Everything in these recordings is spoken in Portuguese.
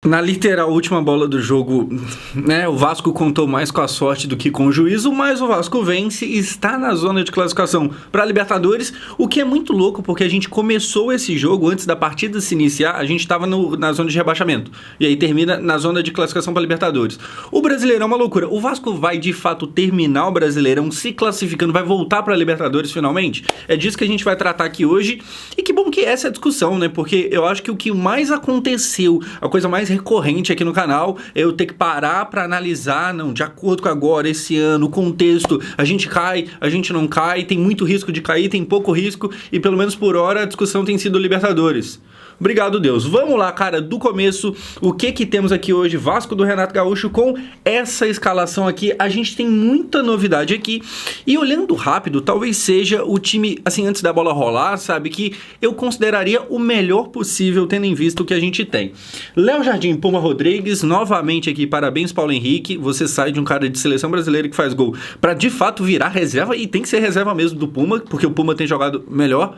Na literal última bola do jogo, né, o Vasco contou mais com a sorte do que com o juízo, mas o Vasco vence e está na zona de classificação para a Libertadores, o que é muito louco porque a gente começou esse jogo antes da partida se iniciar, a gente estava na zona de rebaixamento, e aí termina na zona de classificação para a Libertadores. O Brasileirão é uma loucura, o Vasco vai de fato terminar o Brasileirão se classificando, vai voltar para a Libertadores finalmente? É disso que a gente vai tratar aqui hoje, e que bom que essa é a discussão, né, porque eu acho que o que mais aconteceu, a coisa mais recorrente aqui no canal é eu ter que parar para analisar, não, de acordo com agora, esse ano, o contexto, a gente cai, a gente não cai, tem muito risco de cair, tem pouco risco e pelo menos por hora a discussão tem sido Libertadores. Obrigado, Deus. Vamos lá, cara, do começo, o que temos aqui hoje? Vasco do Renato Gaúcho com essa escalação aqui. A gente tem muita novidade aqui. E olhando rápido, talvez seja o time, assim, antes da bola rolar, sabe, que eu consideraria o melhor possível, tendo em vista o que a gente tem. Léo Jardim, Puma Rodrigues, novamente aqui, parabéns, Paulo Henrique. Você sai de um cara de seleção brasileira que faz gol pra, de fato, virar reserva, e tem que ser reserva mesmo do Puma, porque o Puma tem jogado melhor.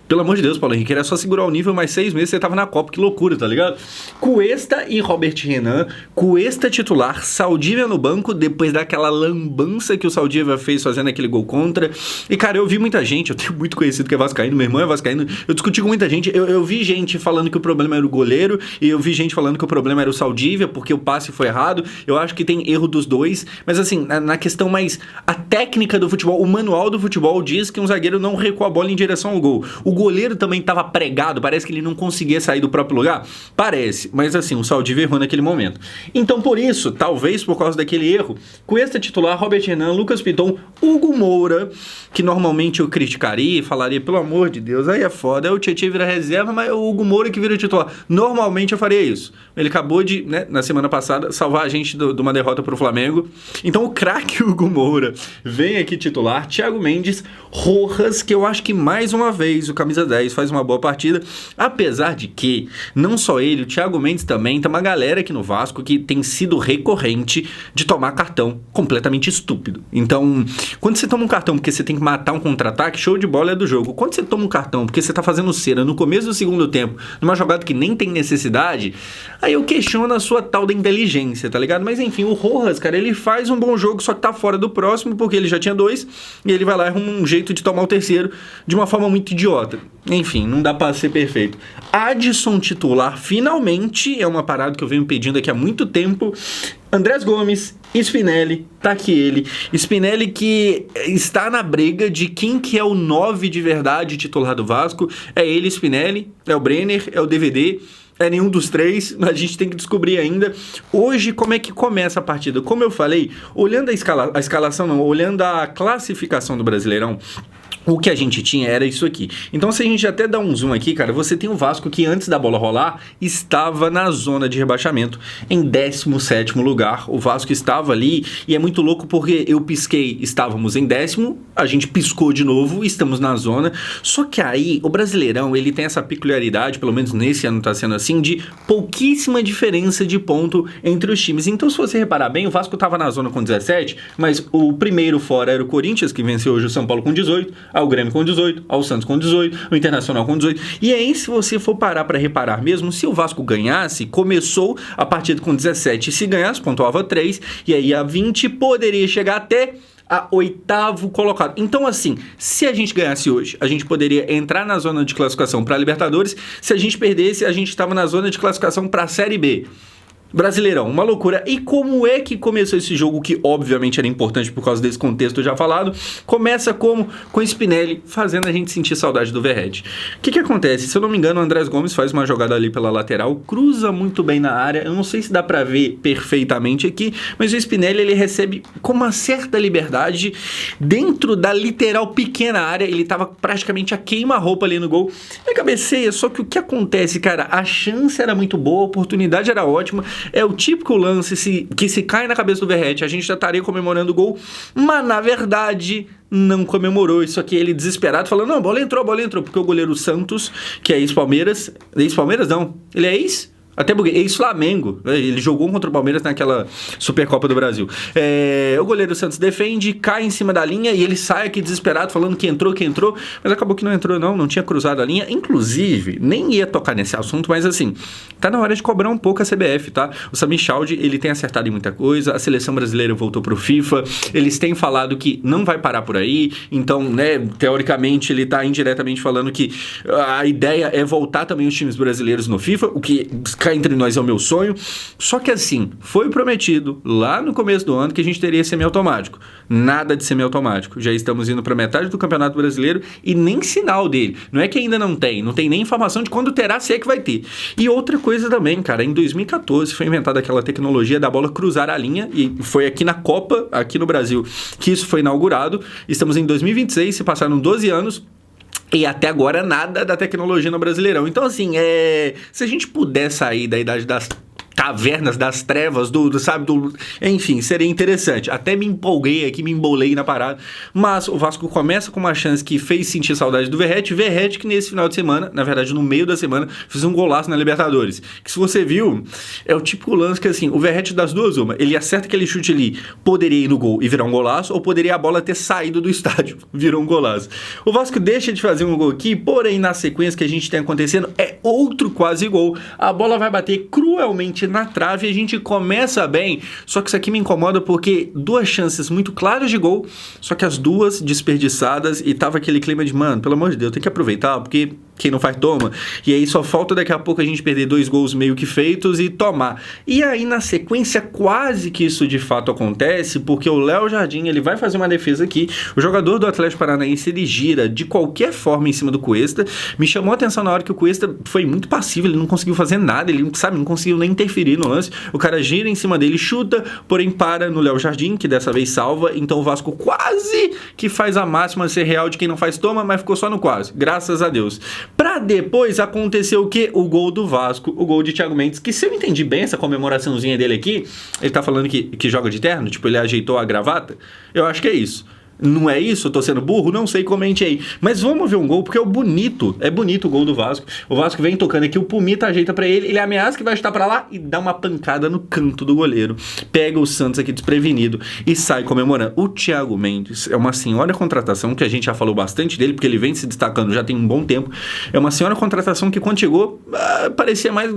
Pelo amor de Deus, Paulo Henrique, era só segurar o nível, mais 6 meses você tava na Copa, que loucura, tá ligado? Cuesta e Robert Renan, Cuesta titular, Saldívia no banco, depois daquela lambança que o Saldívia fez fazendo aquele gol contra. E, cara, eu vi muita gente, eu tenho muito conhecido que é vascaíno, meu irmão é vascaíno, eu discuti com muita gente, eu vi gente falando que o problema era o goleiro, e eu vi gente falando que o problema era o Saldívia, porque o passe foi errado, eu acho que tem erro dos dois, mas assim, na questão mais, a técnica do futebol, o manual do futebol diz que um zagueiro não recua a bola em direção ao gol. O goleiro também estava pregado, parece que ele não conseguia sair do próprio lugar. Parece, mas assim, o Saldívia errou naquele momento. Então, por isso, talvez por causa daquele erro, Cuesta titular, Robert Renan, Lucas Piton, Hugo Moura, que normalmente eu criticaria e falaria, pelo amor de Deus, aí é foda, aí o Tietchan vira reserva, mas o Hugo Moura que vira titular. Normalmente eu faria isso. Ele acabou de, né, na semana passada, salvar a gente de uma derrota pro Flamengo. Então o craque Hugo Moura vem aqui titular, Thiago Mendes, Rojas, que eu acho que mais uma vez o camisa 10 faz uma boa partida, apesar de que, não só ele, o Thiago Mendes também, tem uma galera aqui no Vasco que tem sido recorrente de tomar cartão completamente estúpido. Então, quando você toma um cartão porque você tem que matar um contra-ataque, show de bola é do jogo. Quando você toma um cartão porque você tá fazendo cera no começo do segundo tempo, numa jogada que nem tem necessidade, aí eu questiono a sua tal da inteligência, tá ligado? Mas enfim, o Rojas, cara, ele faz um bom jogo, só que tá fora do próximo, porque ele já tinha 2, e ele vai lá e arruma um jeito de tomar o terceiro de uma forma muito idiota. Enfim, não dá pra ser perfeito. Adson titular, finalmente, é uma parada que eu venho pedindo aqui há muito tempo. Andrés Gomes, Spinelli, tá aqui ele. Spinelli que está na briga de quem que é o 9 de verdade titular do Vasco. É ele, Spinelli, é o Brenner, é o DVD... É nenhum dos três, a gente tem que descobrir ainda. Hoje, como é que começa a partida? Como eu falei, olhando a escalação, não, olhando a classificação do Brasileirão, o que a gente tinha era isso aqui. Então, se a gente até dá um zoom aqui, cara, você tem o Vasco que antes da bola rolar, estava na zona de rebaixamento, em 17º lugar. O Vasco estava ali, e é muito louco porque eu pisquei, estávamos em 10º, a gente piscou de novo, estamos na zona. Só que aí, o Brasileirão, ele tem essa peculiaridade, pelo menos nesse ano tá sendo assim, de pouquíssima diferença de ponto entre os times. Então, se você reparar bem, o Vasco estava na zona com 17, mas o primeiro fora era o Corinthians, que venceu hoje o São Paulo com 18, ao Grêmio com 18, ao Santos com 18, o Internacional com 18. E aí, se você for parar para reparar mesmo, se o Vasco ganhasse, começou a partida com 17, se ganhasse, pontuava 3, e aí a 20 poderia chegar até a 8º colocado. Então, assim, se a gente ganhasse hoje, a gente poderia entrar na zona de classificação para a Libertadores. Se a gente perdesse, a gente estava na zona de classificação para a Série B. Brasileirão, uma loucura. E como é que começou esse jogo, que obviamente era importante por causa desse contexto já falado? Começa como? Com o Spinelli fazendo a gente sentir saudade do Verratti. O que acontece? Se eu não me engano, o Andrés Gomes faz uma jogada ali pela lateral, cruza muito bem na área. Eu não sei se dá pra ver perfeitamente aqui, mas o Spinelli, ele recebe com uma certa liberdade dentro da literal pequena área. Ele tava praticamente a queima-roupa ali no gol. Ele cabeceia, só que o que acontece, cara? A chance era muito boa, a oportunidade era ótima. É o típico lance que se cai na cabeça do Verratti, a gente já estaria comemorando o gol, mas na verdade não comemorou. Isso aqui, ele desesperado, falando, não, a bola entrou, porque o goleiro Santos, que é ex-Palmeiras não, ele é ex? Até buguei. Ex-Flamengo. Ele jogou contra o Palmeiras naquela Supercopa do Brasil. O goleiro Santos defende, cai em cima da linha e ele sai aqui desesperado falando que entrou, mas acabou que não entrou não tinha cruzado a linha. Inclusive, nem ia tocar nesse assunto, mas assim, tá na hora de cobrar um pouco a CBF, tá? O Sami Chaldi, ele tem acertado em muita coisa, a seleção brasileira voltou pro FIFA, eles têm falado que não vai parar por aí, então, né, teoricamente ele tá indiretamente falando que a ideia é voltar também os times brasileiros no FIFA, o que cá entre nós é o meu sonho. Só que assim, foi prometido lá no começo do ano que a gente teria semiautomático. Nada de semiautomático. Já estamos indo para metade do Campeonato Brasileiro e nem sinal dele. Não é que ainda não tem nem informação de quando terá, se é que vai ter. E outra coisa também, cara, em 2014 foi inventada aquela tecnologia da bola cruzar a linha e foi aqui na Copa, aqui no Brasil, que isso foi inaugurado. Estamos em 2026, se passaram 12 anos. E até agora nada da tecnologia no Brasileirão. Então, assim, se a gente puder sair da idade das cavernas, das trevas, enfim, seria interessante. Até me empolguei aqui, me embolei na parada. Mas o Vasco começa com uma chance que fez sentir saudade do Verratti que nesse final de semana, na verdade no meio da semana, fez um golaço na Libertadores. Que se você viu, é o típico lance que assim, o Verratti das duas, ele acerta aquele chute ali, poderia ir no gol e virar um golaço, ou poderia a bola ter saído do estádio, virou um golaço. O Vasco deixa de fazer um gol aqui, porém na sequência que a gente tem acontecendo, é outro quase gol. A bola vai bater cruelmente na trave e a gente começa bem, só que isso aqui me incomoda porque duas chances muito claras de gol, só que as duas desperdiçadas e tava aquele clima de, mano, pelo amor de Deus, tem que aproveitar, porque quem não faz toma, e aí só falta daqui a pouco a gente perder 2 gols meio que feitos e tomar. E aí na sequência quase que isso de fato acontece, porque o Léo Jardim, ele vai fazer uma defesa aqui, o jogador do Atlético Paranaense, ele gira de qualquer forma em cima do Cuesta. Me chamou a atenção na hora que o Cuesta foi muito passivo, ele não conseguiu fazer nada, ele, não conseguiu nem interferir no lance, o cara gira em cima dele, chuta, porém para no Léo Jardim, que dessa vez salva, então o Vasco quase que faz a máxima ser real de quem não faz toma, mas ficou só no quase, graças a Deus. Pra depois acontecer o quê? O gol do Vasco, o gol de Thiago Mendes, que se eu entendi bem essa comemoraçãozinha dele aqui, ele tá falando que joga de terno, tipo, ele ajeitou a gravata, eu acho que é isso. Não é isso? Eu tô sendo burro? Não sei, comente aí. Mas vamos ver um gol, porque é bonito o gol do Vasco. O Vasco vem tocando aqui, o Pumita ajeita pra ele, ele ameaça que vai chutar pra lá e dá uma pancada no canto do goleiro. Pega o Santos aqui desprevenido e sai comemorando. O Thiago Mendes é uma senhora contratação, que a gente já falou bastante dele, porque ele vem se destacando já tem um bom tempo. É uma senhora contratação que quando chegou, parecia mais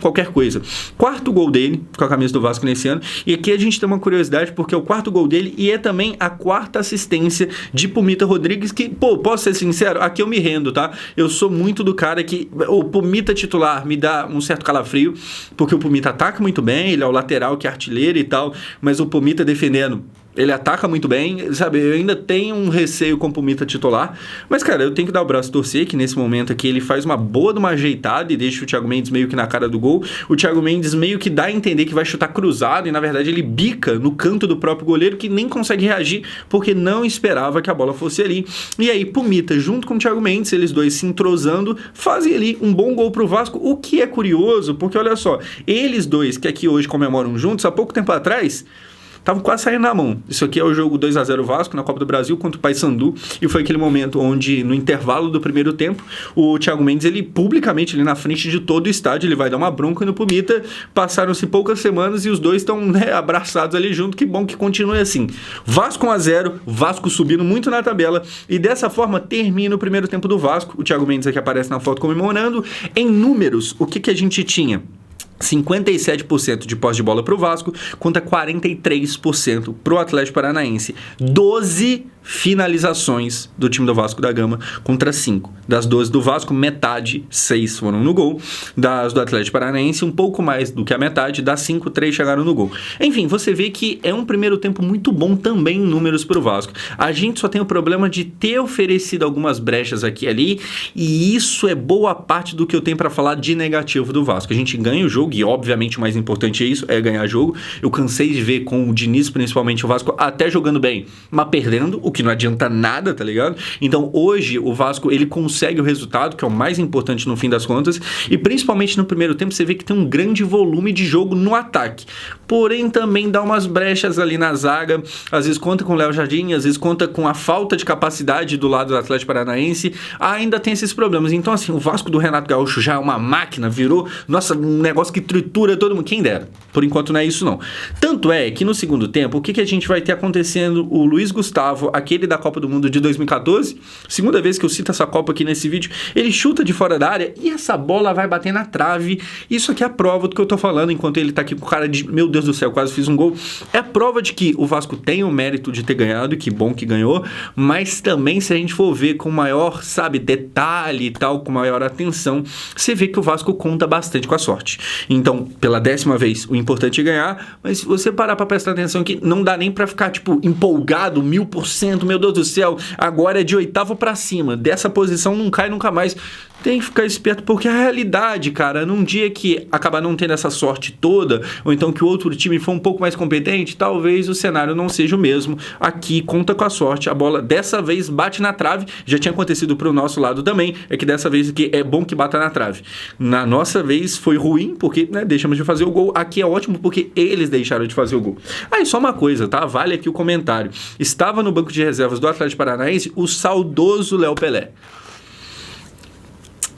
qualquer coisa. Quarto gol dele, com a camisa do Vasco nesse ano. E aqui a gente tem uma curiosidade, porque é o quarto gol dele e é também a quarta assistência de Pumita Rodrigues, que, posso ser sincero, aqui eu me rendo, tá? Eu sou muito do cara que o Pumita titular me dá um certo calafrio, porque o Pumita ataca muito bem, ele é o lateral que é artilheiro e tal, mas o Pumita defendendo, ele ataca muito bem, sabe? Eu ainda tenho um receio com o Pumita titular, mas, cara, eu tenho que dar o braço a torcer, que nesse momento aqui ele faz uma boa de uma ajeitada e deixa o Thiago Mendes meio que na cara do gol. O Thiago Mendes meio que dá a entender que vai chutar cruzado e, na verdade, ele bica no canto do próprio goleiro, que nem consegue reagir, porque não esperava que a bola fosse ali. E aí, Pumita, junto com o Thiago Mendes, eles dois se entrosando, fazem ali um bom gol pro Vasco, o que é curioso, porque, olha só, eles dois que aqui hoje comemoram juntos, há pouco tempo atrás, estavam quase saindo na mão. Isso aqui é o jogo 2-0 Vasco na Copa do Brasil contra o Paysandu, e foi aquele momento onde, no intervalo do primeiro tempo, o Thiago Mendes, ele publicamente, ali na frente de todo o estádio, ele vai dar uma bronca no Pumita. Passaram-se poucas semanas e os dois estão, né, abraçados ali junto. Que bom que continue assim. Vasco 1-0, Vasco subindo muito na tabela, e dessa forma termina o primeiro tempo do Vasco. O Thiago Mendes aqui aparece na foto comemorando. Em números, o que a gente tinha? 57% de posse de bola para o Vasco contra 43% para o Atlético Paranaense. 12 finalizações do time do Vasco da Gama contra 5. Das 12 do Vasco, metade, 6 foram no gol. Das do Atlético Paranaense, um pouco mais do que a metade. Das 5, 3 chegaram no gol. Enfim, você vê que é um primeiro tempo muito bom também em números para o Vasco. A gente só tem o problema de ter oferecido algumas brechas aqui e ali, e isso é boa parte do que eu tenho para falar de negativo do Vasco. A gente ganha o jogo, jogo, e obviamente o mais importante é isso, é ganhar jogo. Eu cansei de ver com o Diniz, principalmente o Vasco, até jogando bem, mas perdendo, o que não adianta nada, tá ligado? Então hoje o Vasco, ele consegue o resultado, que é o mais importante no fim das contas, e principalmente no primeiro tempo você vê que tem um grande volume de jogo no ataque, porém também dá umas brechas ali na zaga, às vezes conta com o Léo Jardim, às vezes conta com a falta de capacidade do lado do Atlético Paranaense, ainda tem esses problemas. Então assim, o Vasco do Renato Gaúcho já é uma máquina, virou, nossa, um negócio que tritura todo mundo, quem dera. Por enquanto não é isso não. Tanto é que no segundo tempo, o que a gente vai ter acontecendo? O Luiz Gustavo, aquele da Copa do Mundo de 2014, segunda vez que eu cito essa Copa aqui nesse vídeo, ele chuta de fora da área e essa bola vai bater na trave. Isso aqui é a prova do que eu tô falando, enquanto ele tá aqui com o cara de, meu Deus do céu, quase fiz um gol. É a prova de que o Vasco tem o mérito de ter ganhado, e que bom que ganhou, mas também se a gente for ver com maior, sabe, detalhe e tal, com maior atenção, você vê que o Vasco conta bastante com a sorte. Então, pela 10ª vez, o importante é ganhar, mas se você parar pra prestar atenção que não dá nem pra ficar, tipo, empolgado, 1000%, meu Deus do céu, agora é de 8º pra cima, dessa posição não cai nunca mais. Tem que ficar esperto, porque a realidade, cara, num dia que acabar não tendo essa sorte toda, ou então que o outro time for um pouco mais competente, talvez o cenário não seja o mesmo. Aqui conta com a sorte, a bola dessa vez bate na trave, já tinha acontecido pro nosso lado também, é que dessa vez aqui é bom que bata na trave. Na nossa vez foi ruim, porque, né, deixamos de fazer o gol. Aqui é ótimo porque eles deixaram de fazer o gol. Aí só uma coisa, tá? Vale aqui o comentário. Estava no banco de reservas do Atlético Paranaense o saudoso Léo Pelé.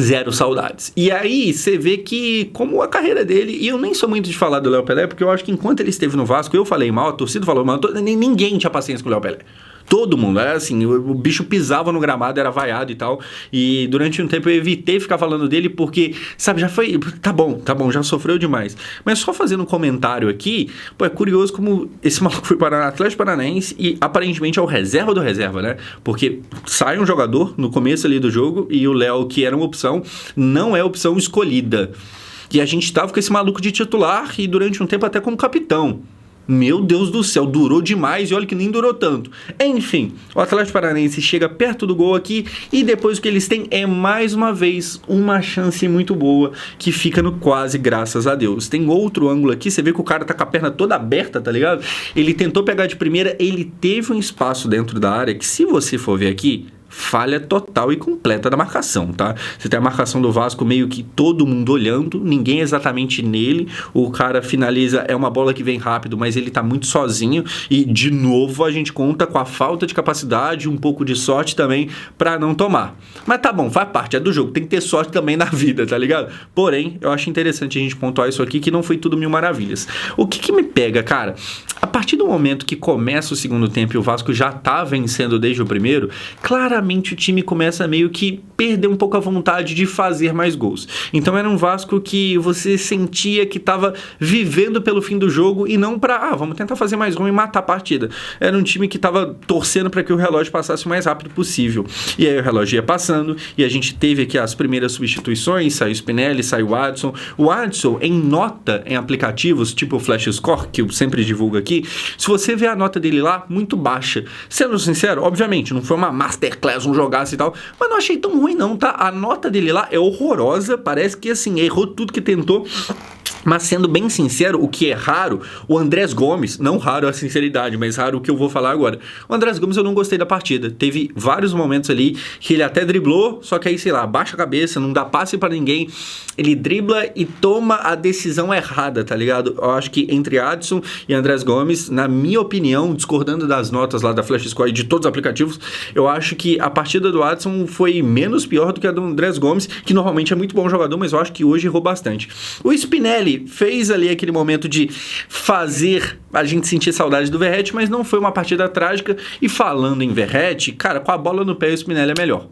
Zero saudades. E aí você vê que, como a carreira dele, e eu nem sou muito de falar do Léo Pelé, porque eu acho que enquanto ele esteve no Vasco, eu falei mal, a torcida falou mal, ninguém tinha paciência com o Léo Pelé. Todo mundo, era assim, o bicho pisava no gramado, era vaiado e tal, e durante um tempo eu evitei ficar falando dele porque, sabe, já foi, tá bom, já sofreu demais, mas só fazendo um comentário aqui, pô, é curioso como esse maluco foi para o Atlético Paranaense e aparentemente é o reserva do reserva, né, porque sai um jogador no começo ali do jogo e o Léo, que era uma opção, não é a opção escolhida, e a gente tava com esse maluco de titular e durante um tempo até como capitão. Meu Deus do céu, durou demais e olha que nem durou tanto. Enfim, o Atlético Paranaense chega perto do gol aqui e depois o que eles têm é mais uma vez uma chance muito boa que fica no quase, graças a Deus. Tem outro ângulo aqui, você vê que o cara tá com a perna toda aberta, tá ligado? Ele tentou pegar de primeira, ele teve um espaço dentro da área que, se você for ver aqui, falha total e completa da marcação, tá? Você tem a marcação do Vasco meio que todo mundo olhando, ninguém exatamente nele, o cara finaliza, é uma bola que vem rápido, mas ele tá muito sozinho e, de novo, a gente conta com a falta de capacidade, um pouco de sorte também pra não tomar. Mas tá bom, faz parte, é do jogo, tem que ter sorte também na vida, tá ligado? Porém, eu acho interessante a gente pontuar isso aqui, que não foi tudo mil maravilhas. O que me pega, cara? A partir do momento que começa o segundo tempo e o Vasco já tá vencendo desde o primeiro, claramente o time começa meio que perder um pouco a vontade de fazer mais gols. Então era um Vasco que você sentia que estava vivendo pelo fim do jogo e não para, vamos tentar fazer mais um e matar a partida. Era um time que estava torcendo para que o relógio passasse o mais rápido possível. E aí o relógio ia passando e a gente teve aqui as primeiras substituições, saiu o Spinelli, saiu o Adson. O Adson, em nota em aplicativos, tipo o Flash Score, que eu sempre divulgo aqui, se você vê a nota dele lá, muito baixa. Sendo sincero, obviamente, não foi uma masterclass, um jogaço e tal, mas não achei tão ruim não, tá? A nota dele lá é horrorosa, parece que assim, errou tudo que tentou. Mas sendo bem sincero, o que é raro, o Andrés Gomes, não raro a sinceridade, mas raro o que eu vou falar agora. O Andrés Gomes eu não gostei da partida. Teve vários momentos ali que ele até driblou, só que aí, sei lá, baixa a cabeça, não dá passe pra ninguém. Ele dribla e toma a decisão errada, tá ligado? Eu acho que entre Adson e Andrés Gomes, na minha opinião, discordando das notas lá da Flash Score e de todos os aplicativos, eu acho que a partida do Adson foi menos pior do que a do Andrés Gomes, que normalmente é muito bom jogador, mas eu acho que hoje errou bastante. O Spinelli fez ali aquele momento de fazer a gente sentir saudade do Verratti, mas não foi uma partida trágica. E falando em Verratti, cara, com a bola no pé o Spinelli é melhor.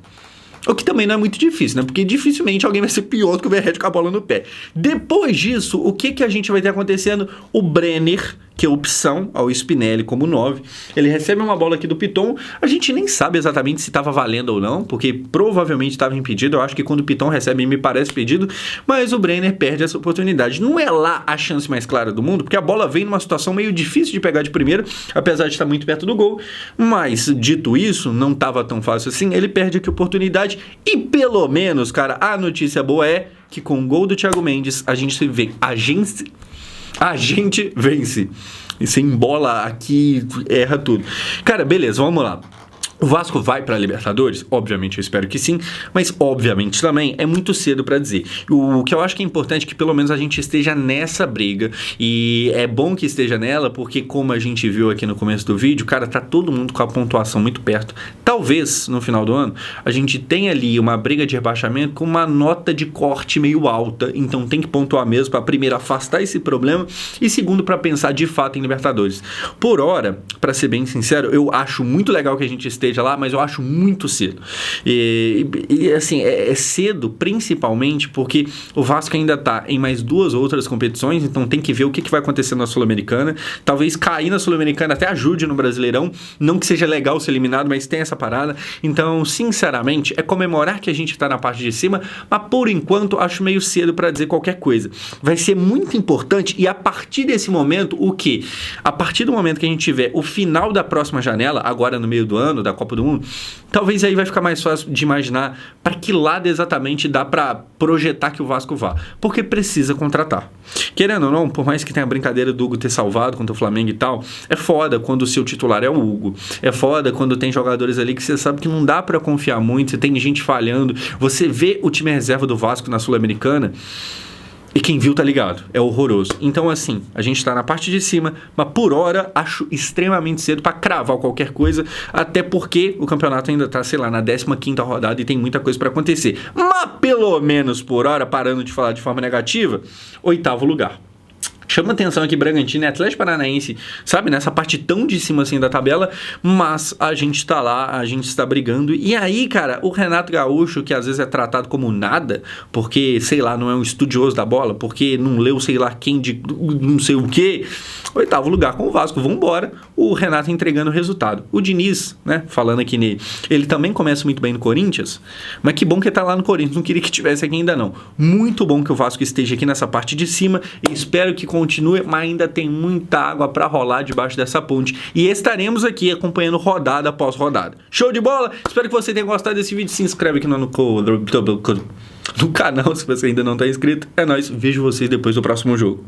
O que também não é muito difícil, né? Porque dificilmente alguém vai ser pior do que o Verratti com a bola no pé. Depois disso, o que a gente vai ter acontecendo? O Brenner, que é opção ao Spinelli como 9, ele recebe uma bola aqui do Piton, a gente nem sabe exatamente se estava valendo ou não, porque provavelmente estava impedido, eu acho que quando o Piton recebe me parece pedido, mas o Brenner perde essa oportunidade. Não é lá a chance mais clara do mundo, porque a bola vem numa situação meio difícil de pegar de primeira, apesar de estar muito perto do gol, mas dito isso, não estava tão fácil assim, ele perde aqui a oportunidade e pelo menos, cara, a notícia boa é que com o gol do Thiago Mendes a gente vence. E sem bola aqui, erra tudo. Cara, beleza, vamos lá. O Vasco vai para a Libertadores? Obviamente, eu espero que sim, mas obviamente também é muito cedo para dizer. O que eu acho que é importante é que pelo menos a gente esteja nessa briga, e é bom que esteja nela, porque como a gente viu aqui no começo do vídeo, cara, tá todo mundo com a pontuação muito perto. Talvez, no final do ano, a gente tenha ali uma briga de rebaixamento com uma nota de corte meio alta, então tem que pontuar mesmo para primeiro afastar esse problema e segundo para pensar de fato em Libertadores. Por hora, para ser bem sincero, eu acho muito legal que a gente esteja lá, mas eu acho muito cedo. E assim, é cedo principalmente porque o Vasco ainda tá em mais 2 outras competições, então tem que ver o que vai acontecer na Sul-Americana. Talvez cair na Sul-Americana até ajude no Brasileirão, não que seja legal ser eliminado, mas tem essa parada. Então, sinceramente, é comemorar que a gente tá na parte de cima, mas por enquanto acho meio cedo para dizer qualquer coisa. Vai ser muito importante, e a partir desse momento, o quê? A partir do momento que a gente tiver o final da próxima janela, agora no meio do ano, da Copa do Mundo, talvez aí vai ficar mais fácil de imaginar para que lado exatamente dá para projetar que o Vasco vá, porque precisa contratar. Querendo ou não, por mais que tenha a brincadeira do Hugo ter salvado contra o Flamengo e tal, é foda quando o seu titular é o Hugo, é foda quando tem jogadores ali que você sabe que não dá para confiar muito, você tem gente falhando, você vê o time reserva do Vasco na Sul-Americana, e quem viu tá ligado, é horroroso. Então assim, a gente tá na parte de cima, mas por hora acho extremamente cedo pra cravar qualquer coisa, até porque o campeonato ainda tá, sei lá, na 15ª rodada e tem muita coisa pra acontecer. Mas pelo menos por hora, parando de falar de forma negativa, 8º lugar. Chama atenção aqui Bragantino e Atlético Paranaense, sabe, nessa parte tão de cima assim da tabela, mas a gente tá lá, a gente está brigando. E aí, cara, o Renato Gaúcho, que às vezes é tratado como nada, porque, sei lá, não é um estudioso da bola, porque não leu sei lá quem de não sei o quê, 8º lugar com o Vasco, vambora, o Renato entregando o resultado. O Diniz, né, falando aqui nele, ele também começa muito bem no Corinthians, mas que bom que ele tá lá no Corinthians, não queria que tivesse aqui ainda não. Muito bom que o Vasco esteja aqui nessa parte de cima, e espero que continue, mas ainda tem muita água para rolar debaixo dessa ponte. E estaremos aqui acompanhando rodada após rodada. Show de bola? Espero que você tenha gostado desse vídeo. Se inscreve aqui no canal se você ainda não está inscrito. É nóis, vejo vocês depois do próximo jogo.